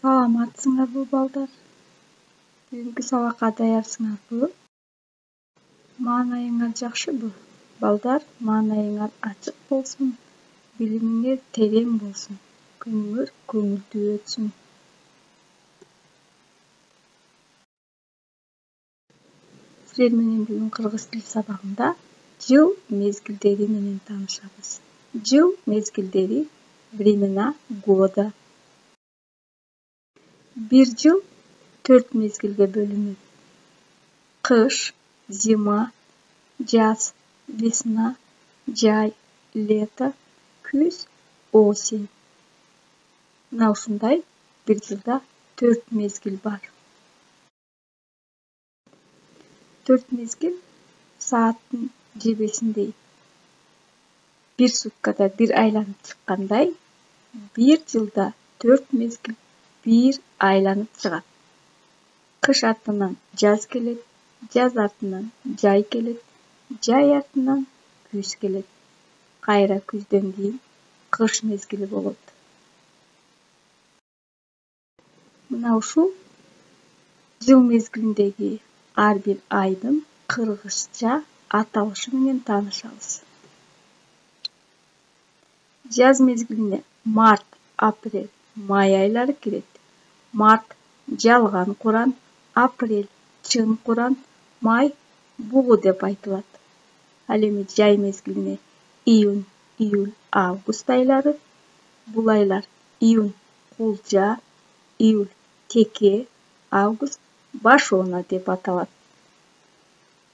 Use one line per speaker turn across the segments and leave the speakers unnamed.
Саламатсыңарбы балдар? Бүгүнкү сабакка даярсыңарбы? Маанайыңар жакшыбы? Балдар, маанайыңар ачык болсун, билимиңер терең болсун, күнүңөр көңүлдүү өтсүн. Силер менен бүгүн кыргыз тил сабагында жыл мезгилдери менен таанышабыз. Жыл мезгилдери — времена года. Бир жыл 4 мезгилге бөлүнөт. Кыш, зима, жаз, весна, жай, лето, күз, осень. Мына ушундай бир жылда 4 мезгил бар. 4 мезгил сааттын жебесиндей. Бир суткада бир айланып чыккандай, бир жылда 4 мезгил бир айланып чыгат. Кыш артынан жаз келет, жаз артынан жай келет, жай артынан күз келет. Кайра күздөн кийин кыш мезгили болот. Мына ушул жыл мезгилиндеги ар бир айдын кыргызча аталышы менен таанышабыз. Жаз мезгилине март, апрель, май айлары кирет. Март — жалган куран, апрель — чын куран, май — бугу деп айтылат. Ал эми жай мезгилине июнь, июль, август айлары. Бул айлар июнь — кулжа, июль — теке, август — башоона деп аталат.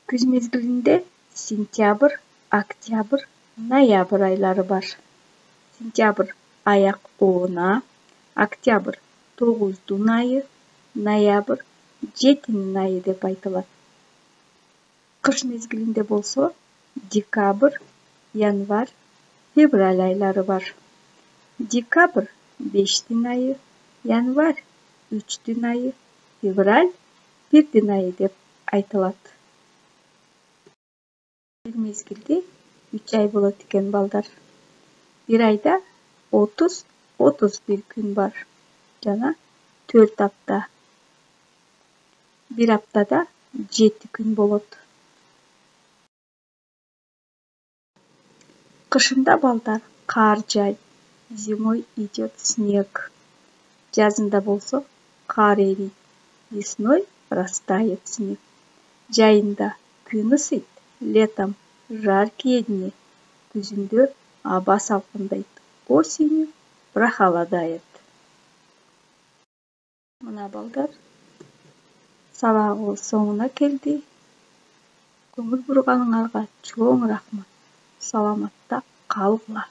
Күз мезгилинде сентябрь, октябрь, ноябрь айлары бар. Сентябрь — аяк оона, октябрь — 9-дун айы, ноябрь — 7-нин айы деп айтылат. Кыш мезгилинде болсо декабрь, январь, февраль айлары бар. Декабрь — 5-дин айы, январь — 3-дин айы, февраль — 1-дин айы деп айтылат. Бир мезгилде 3 ай болот экен балдар. Бир айда 30-31 күн бар жана 4 апта. Бир аптада 7 күн болот. Кышында балдар кар жайт, зимой идет снег. Жазында болсо кар эрийт, весной растает снег. Жайында күн ысыйт, летом жаркие дни, күзүндө аба салкындайт, осенью прохолодает. Мына балдар, сабагыбыз соңуна келди. Көңүл бурганыңарга чоң рахмат. Саламатта калгыла.